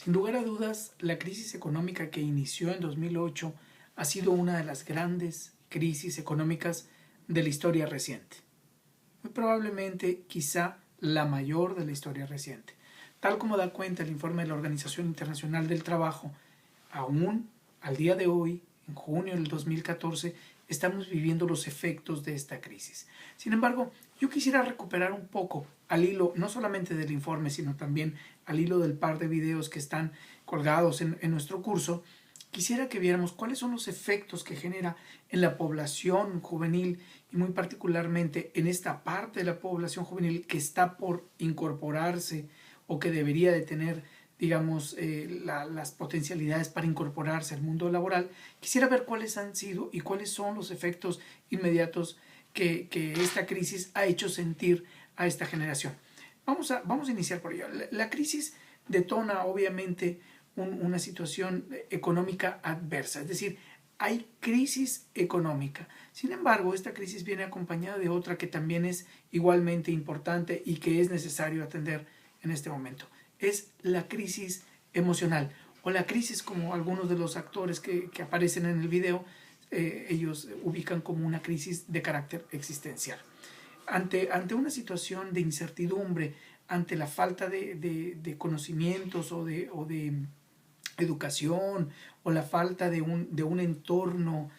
Sin lugar a dudas, la crisis económica que inició en 2008 ha sido una de las grandes crisis económicas de la historia reciente. Muy probablemente, quizá, la mayor de la historia reciente. Tal como da cuenta el informe de la Organización Internacional del Trabajo, aún al día de hoy, en junio del 2014, estamos viviendo los efectos de esta crisis. Sin embargo, yo quisiera recuperar un poco al hilo, no solamente del informe, sino también al hilo del par de videos que están colgados en nuestro curso. Quisiera que viéramos cuáles son los efectos que genera en la población juvenil y muy particularmente en esta parte de la población juvenil que está por incorporarse o que debería de tener, digamos, las potencialidades para incorporarse al mundo laboral. Quisiera ver cuáles han sido y cuáles son los efectos inmediatos que esta crisis ha hecho sentir a esta generación. Vamos a iniciar por ello. La crisis detona obviamente una situación económica adversa, es decir, hay crisis económica. Sin embargo, esta crisis viene acompañada de otra que también es igualmente importante y que es necesario atender en este momento. Es la crisis emocional o la crisis, como algunos de los actores que aparecen en el video, ellos ubican como una crisis de carácter existencial. Ante una situación de incertidumbre, ante la falta de conocimientos o de educación o la falta de un entorno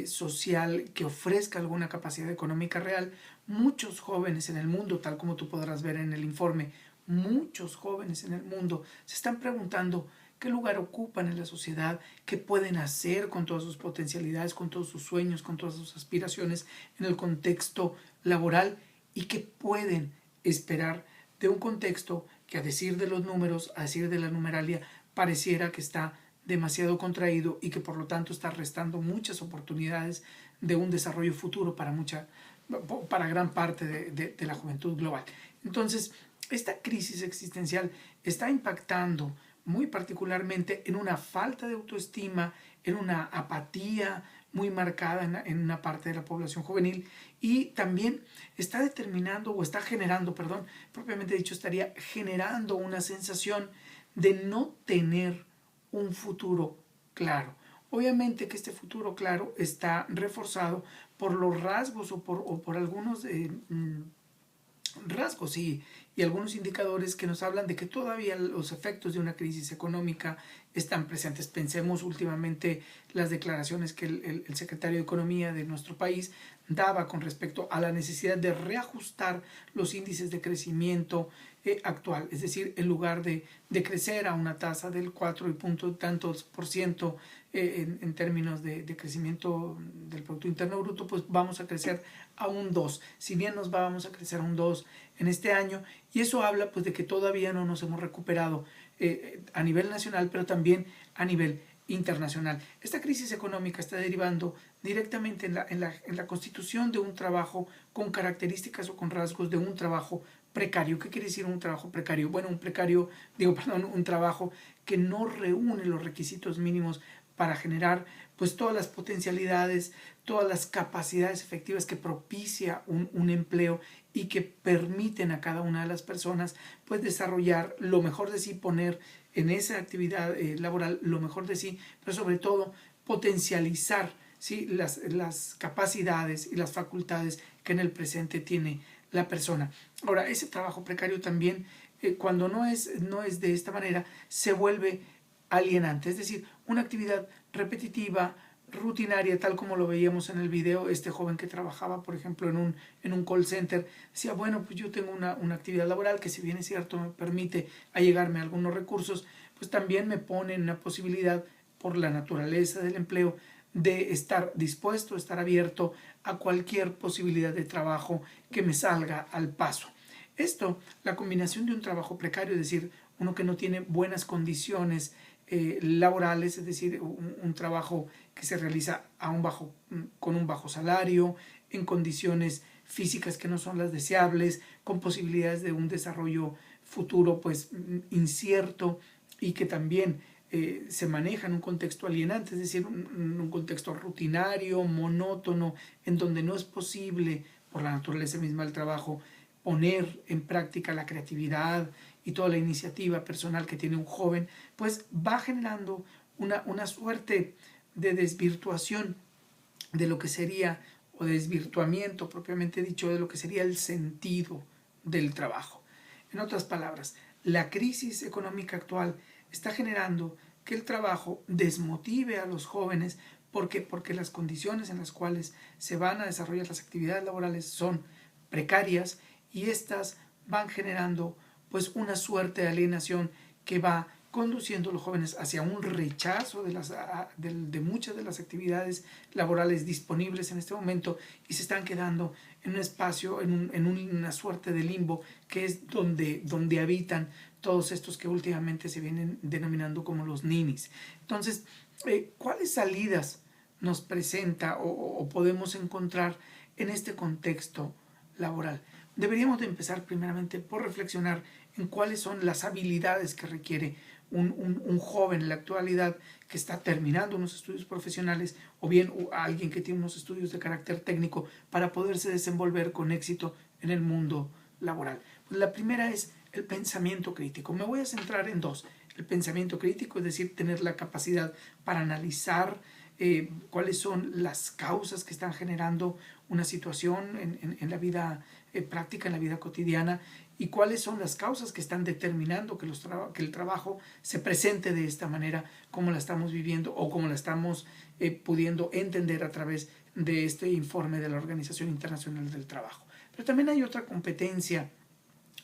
social que ofrezca alguna capacidad económica real, muchos jóvenes en el mundo, tal como tú podrás ver en el informe, muchos jóvenes en el mundo se están preguntando qué lugar ocupan en la sociedad, qué pueden hacer con todas sus potencialidades, con todos sus sueños, con todas sus aspiraciones en el contexto laboral y qué pueden esperar de un contexto que, a decir de los números, a decir de la numeralia, pareciera que está demasiado contraído y que por lo tanto está restando muchas oportunidades de un desarrollo futuro para gran parte de la juventud global. Entonces, esta crisis existencial está impactando muy particularmente en una falta de autoestima, en una apatía muy marcada en una parte de la población juvenil y también está determinando o está generando, perdón, propiamente dicho, estaría generando una sensación de no tener un futuro claro. Obviamente que este futuro claro está reforzado por los rasgos o por algunos rasgos y algunos indicadores que nos hablan de que todavía los efectos de una crisis económica están presentes. Pensemos últimamente las declaraciones que el secretario de Economía de nuestro país daba con respecto a la necesidad de reajustar los índices de crecimiento actual, es decir, en lugar de crecer a una tasa del 4 y punto tantos por ciento en términos de crecimiento del Producto Interno Bruto, pues vamos a crecer a un 2. Si bien nos vamos a crecer a un 2 en este año, y eso habla pues de que todavía no nos hemos recuperado a nivel nacional, pero también a nivel internacional. Esta crisis económica está derivando directamente en la constitución de un trabajo con características o con rasgos de un trabajo precario. ¿Qué quiere decir un trabajo precario? Bueno, un trabajo que no reúne los requisitos mínimos para generar pues todas las potencialidades, todas las capacidades efectivas que propicia un empleo y que permiten a cada una de las personas pues desarrollar lo mejor de sí, poner en esa actividad laboral lo mejor de sí, pero sobre todo potencializar, ¿sí?, las capacidades y las facultades que en el presente tiene la persona. Ahora, ese trabajo precario también, cuando no es de esta manera, se vuelve alienante, es decir, una actividad repetitiva, rutinaria, tal como lo veíamos en el video. Este joven que trabajaba, por ejemplo, en un call center, decía, bueno, pues yo tengo una actividad laboral que, si bien es cierto, me permite allegarme a algunos recursos, pues también me pone en una posibilidad, por la naturaleza del empleo, de estar dispuesto, estar abierto a cualquier posibilidad de trabajo que me salga al paso. Esto, la combinación de un trabajo precario, es decir, uno que no tiene buenas condiciones laborales, es decir, un trabajo que se realiza con un bajo salario, en condiciones físicas que no son las deseables, con posibilidades de un desarrollo futuro pues incierto y que también se maneja en un contexto alienante, es decir, un contexto rutinario, monótono, en donde no es posible, por la naturaleza misma del trabajo, poner en práctica la creatividad y toda la iniciativa personal que tiene un joven, pues va generando una suerte de desvirtuación de lo que sería, o desvirtuamiento propiamente dicho, de lo que sería el sentido del trabajo. En otras palabras, la crisis económica actual está generando que el trabajo desmotive a los jóvenes porque las condiciones en las cuales se van a desarrollar las actividades laborales son precarias y estas van generando pues una suerte de alienación que va conduciendo a los jóvenes hacia un rechazo de muchas de las actividades laborales disponibles en este momento y se están quedando en un espacio, en una suerte de limbo que es donde habitan todos estos que últimamente se vienen denominando como los ninis. Entonces, ¿cuáles salidas nos presenta o podemos encontrar en este contexto laboral? Deberíamos de empezar primeramente por reflexionar en cuáles son las habilidades que requiere un joven en la actualidad que está terminando unos estudios profesionales o bien alguien que tiene unos estudios de carácter técnico para poderse desenvolver con éxito en el mundo laboral. Pues la primera es el pensamiento crítico. Me voy a centrar en dos. El pensamiento crítico, es decir, tener la capacidad para analizar cuáles son las causas que están generando una situación en la vida práctica, en la vida cotidiana, y cuáles son las causas que están determinando que el trabajo se presente de esta manera como la estamos viviendo o como la estamos pudiendo entender a través de este informe de la Organización Internacional del Trabajo. Pero también hay otra competencia,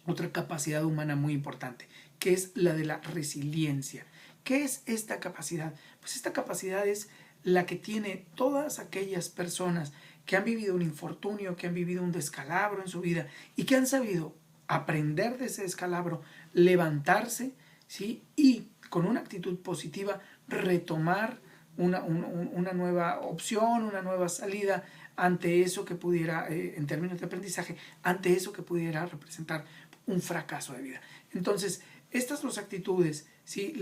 otra capacidad humana muy importante, que es la de la resiliencia. ¿Qué es esta capacidad? Pues esta capacidad es la que tiene todas aquellas personas que han vivido un infortunio, que han vivido un descalabro en su vida y que han sabido aprender de ese descalabro, levantarse, ¿sí? Y con una actitud positiva retomar una nueva opción, una nueva salida ante eso que pudiera, en términos de aprendizaje, ante eso que pudiera representar un fracaso de vida. Entonces, estas dos actitudes, ¿sí?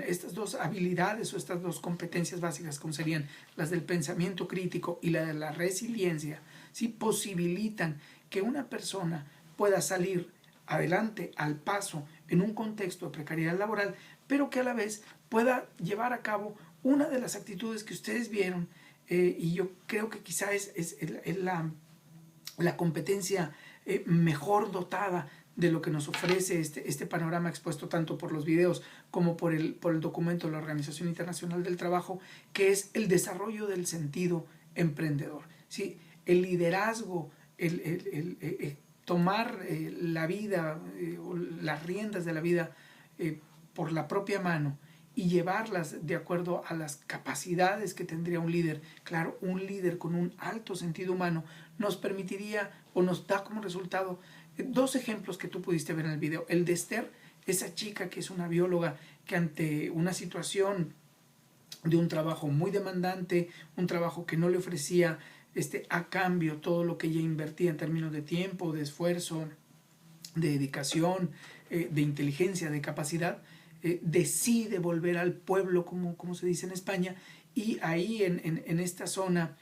Estas dos habilidades o estas dos competencias básicas, como serían las del pensamiento crítico y la de la resiliencia, ¿sí? Posibilitan que una persona pueda salir adelante al paso en un contexto de precariedad laboral, pero que a la vez pueda llevar a cabo una de las actitudes que ustedes vieron, y yo creo que quizá es la competencia mejor dotada de lo que nos ofrece este panorama expuesto tanto por los videos como por el documento de la Organización Internacional del Trabajo, que es el desarrollo del sentido emprendedor, ¿sí? El liderazgo, tomar la vida o las riendas de la vida por la propia mano y llevarlas de acuerdo a las capacidades que tendría un líder. Claro, un líder con un alto sentido humano nos permitiría o nos da como resultado dos ejemplos que tú pudiste ver en el video. El de Esther, esa chica que es una bióloga que ante una situación de un trabajo muy demandante, un trabajo que no le ofrecía a cambio todo lo que ella invertía en términos de tiempo, de esfuerzo, de dedicación, de inteligencia, de capacidad, decide volver al pueblo, como se dice en España, y ahí en esta zona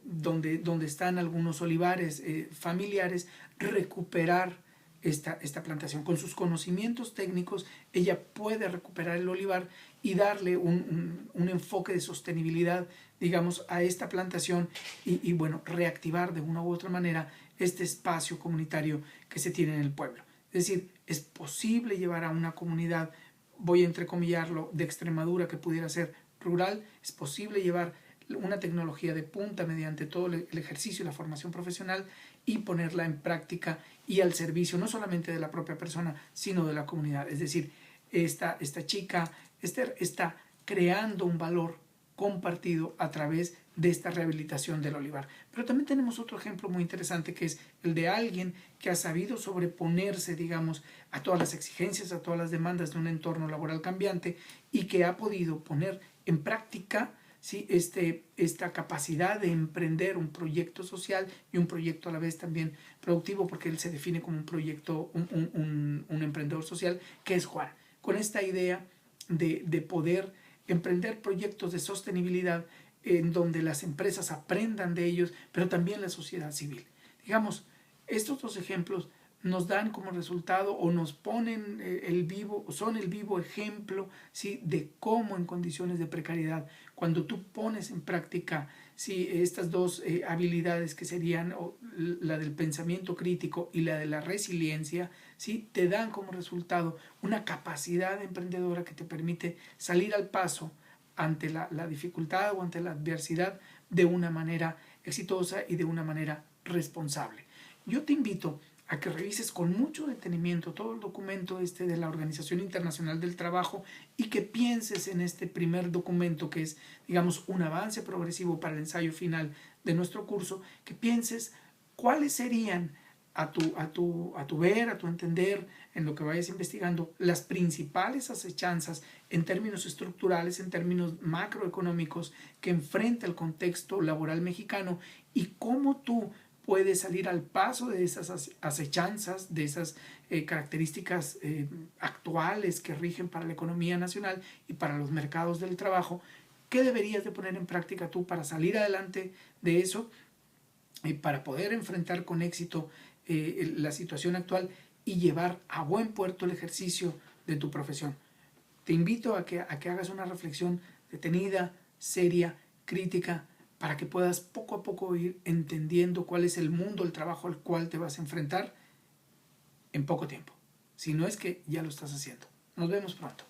donde están algunos olivares familiares, recuperar esta plantación. Con sus conocimientos técnicos, ella puede recuperar el olivar y darle un enfoque de sostenibilidad, digamos, a esta plantación y bueno, reactivar de una u otra manera este espacio comunitario que se tiene en el pueblo. Es decir, es posible llevar a una comunidad, voy a entrecomillarlo, de Extremadura que pudiera ser rural, es posible llevar una tecnología de punta mediante todo el ejercicio y la formación profesional y ponerla en práctica y al servicio no solamente de la propia persona, sino de la comunidad. Es decir, esta chica Esther está creando un valor compartido a través de esta rehabilitación del olivar. Pero también tenemos otro ejemplo muy interesante, que es el de alguien que ha sabido sobreponerse, digamos, a todas las exigencias, a todas las demandas de un entorno laboral cambiante y que ha podido poner en práctica, ¿sí? esta capacidad de emprender un proyecto social y un proyecto a la vez también productivo, porque él se define como un proyecto, un emprendedor social, que es Juan, con esta idea de poder emprender proyectos de sostenibilidad en donde las empresas aprendan de ellos, pero también la sociedad civil. Digamos, estos dos ejemplos nos dan como resultado o nos ponen son el vivo ejemplo, ¿sí?, de cómo en condiciones de precariedad, cuando tú pones en práctica, ¿sí?, estas dos habilidades que serían la del pensamiento crítico y la de la resiliencia, ¿sí?, te dan como resultado una capacidad emprendedora que te permite salir al paso ante la dificultad o ante la adversidad de una manera exitosa y de una manera responsable. Yo te invito a que revises con mucho detenimiento todo el documento de la Organización Internacional del Trabajo y que pienses en este primer documento que es, digamos, un avance progresivo para el ensayo final de nuestro curso, que pienses cuáles serían a tu ver, a tu entender, en lo que vayas investigando, las principales acechanzas en términos estructurales, en términos macroeconómicos que enfrenta el contexto laboral mexicano y cómo tú puede salir al paso de esas acechanzas, de esas características actuales que rigen para la economía nacional y para los mercados del trabajo. ¿Qué deberías de poner en práctica tú para salir adelante de eso y para poder enfrentar con éxito la situación actual y llevar a buen puerto el ejercicio de tu profesión? Te invito a que hagas una reflexión detenida, seria, crítica, para que puedas poco a poco ir entendiendo cuál es el mundo del trabajo al cual te vas a enfrentar en poco tiempo. Si no es que ya lo estás haciendo. Nos vemos pronto.